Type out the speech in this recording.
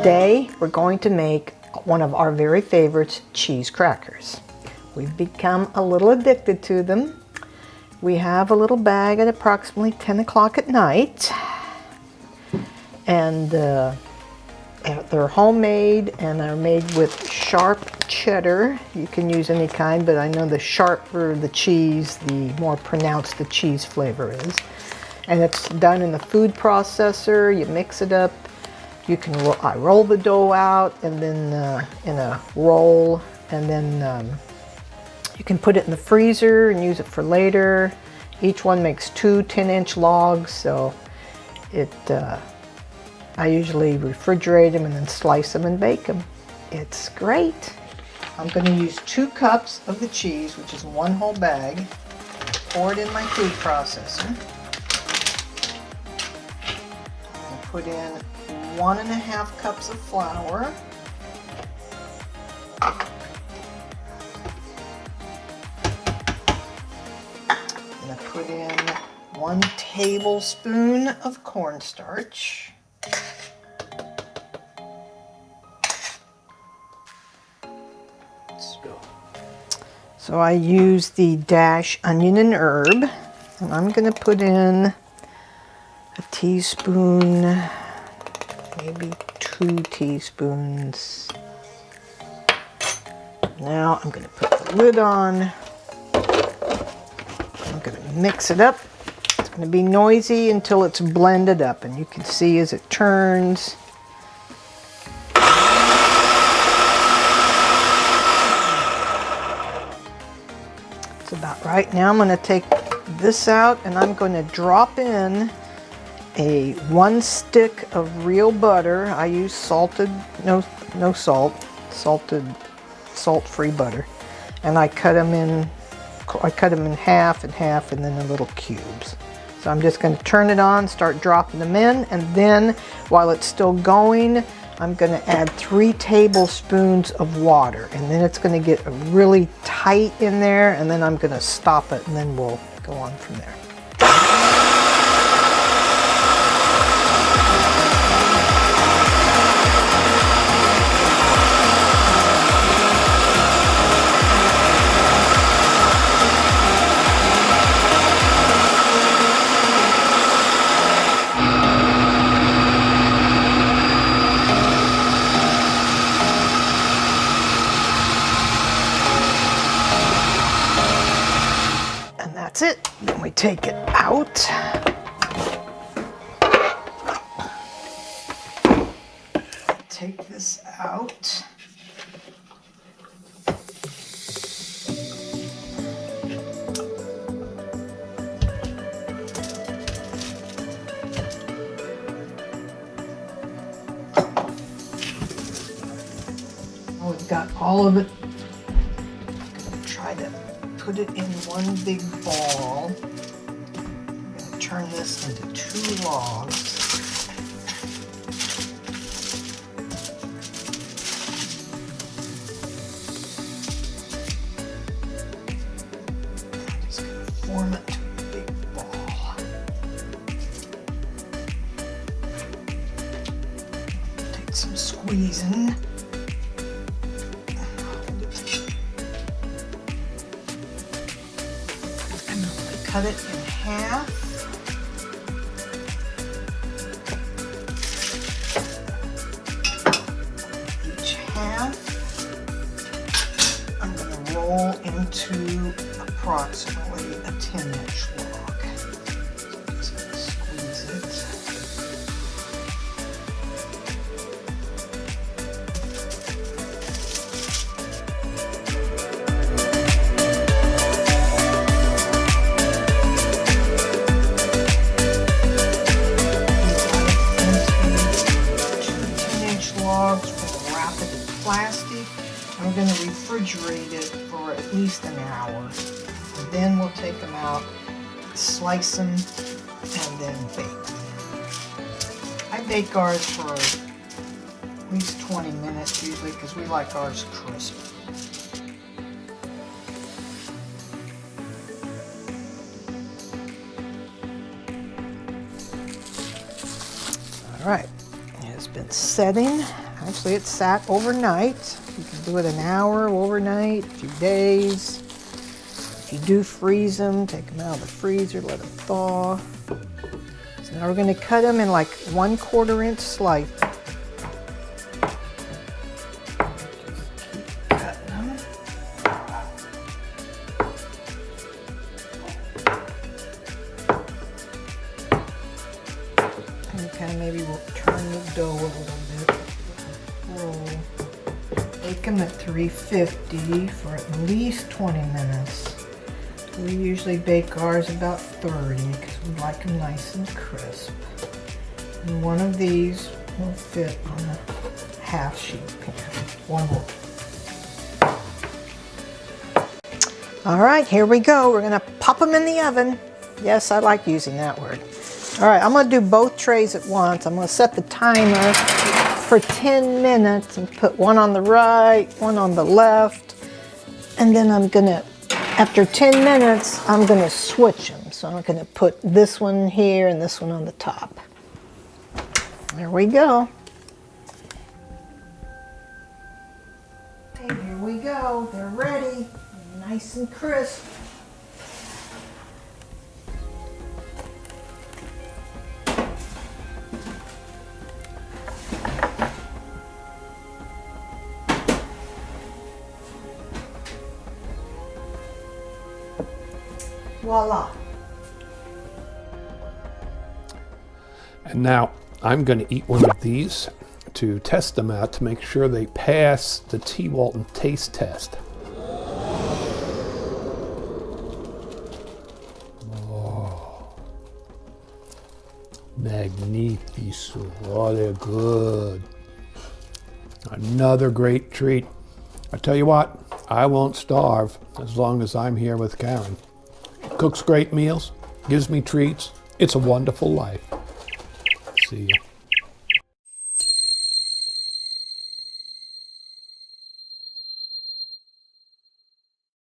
Today we're going to make one of our very favorites, cheese crackers. We've become a little addicted to them. We have a little bag at approximately 10 o'clock at night, and they're homemade and they're made with sharp cheddar. You can use any kind, but I know the sharper the cheese, the more pronounced the cheese flavor is. And it's done in the food processor. You mix it up. You can I roll the dough out and then in a roll, and then you can put it in the freezer and use it for later. Each one makes 2 10-inch logs, so I usually refrigerate them and then slice them and bake them. It's great. I'm going to use 2 cups of the cheese, which is 1 whole bag. Pour it in my food processor. I'll put in 1.5 cups of flour. And I put in 1 tablespoon of cornstarch. So I use the dash onion and herb, and I'm going to put in a teaspoon, maybe 2 teaspoons. Now I'm going to put the lid on. I'm going to mix it up. It's going to be noisy until it's blended up, and you can see as it turns. It's about right. Now I'm going to take this out and I'm going to drop in a 1 stick of real butter. I use salted, no salt, salted, salt-free butter. And I cut them in half and half, and then in little cubes. So I'm just going to turn it on, start dropping them in, and then while it's still going, I'm going to add 3 tablespoons of water, and then it's going to get really tight in there, and then I'm going to stop it, and then we'll go on from there. That's it. Then we take it out. Take this out. Oh, we've got all of it. I'm gonna try to put it in one big ball. I'm going to turn this into 2 logs. I'm just going to form it to a big ball. Take some squeezing. Cut it in half. Each half, I'm going to roll into approximately a 10-inch log. So I'm just going to squeeze it. Plastic. I'm going to refrigerate it for at least an hour. And then we'll take them out, slice them, and then bake them. I bake ours for at least 20 minutes usually because we like ours crisp. All right, it has been setting. Actually, it sat overnight. You can do it an hour overnight, a few days. If you do freeze them, take them out of the freezer, let them thaw. So now we're going to cut them in like 1/4 inch slices. Okay, maybe we'll turn the dough a little bit. Roll. Bake them at 350 for at least 20 minutes. We usually bake ours about 30 because we like them nice and crisp. And one of these will fit on a half sheet pan. One will. All right, here we go. We're gonna pop them in the oven. Yes, I like using that word. All right, I'm gonna do both trays at once. I'm gonna set the timer for 10 minutes and put one on the right, one on the left. And then I'm gonna, after 10 minutes, I'm gonna switch them. So I'm gonna put this one here and this one on the top. There we go. Okay, here we go. They're ready, nice and crisp. Voila. And now I'm going to eat one of these to test them out to make sure they pass the T. Walton taste test. Oh, magnifico. Oh, they're good. Another great treat. I tell you what, I won't starve as long as I'm here with Karen. Cooks great meals, gives me treats. It's a wonderful life. See ya.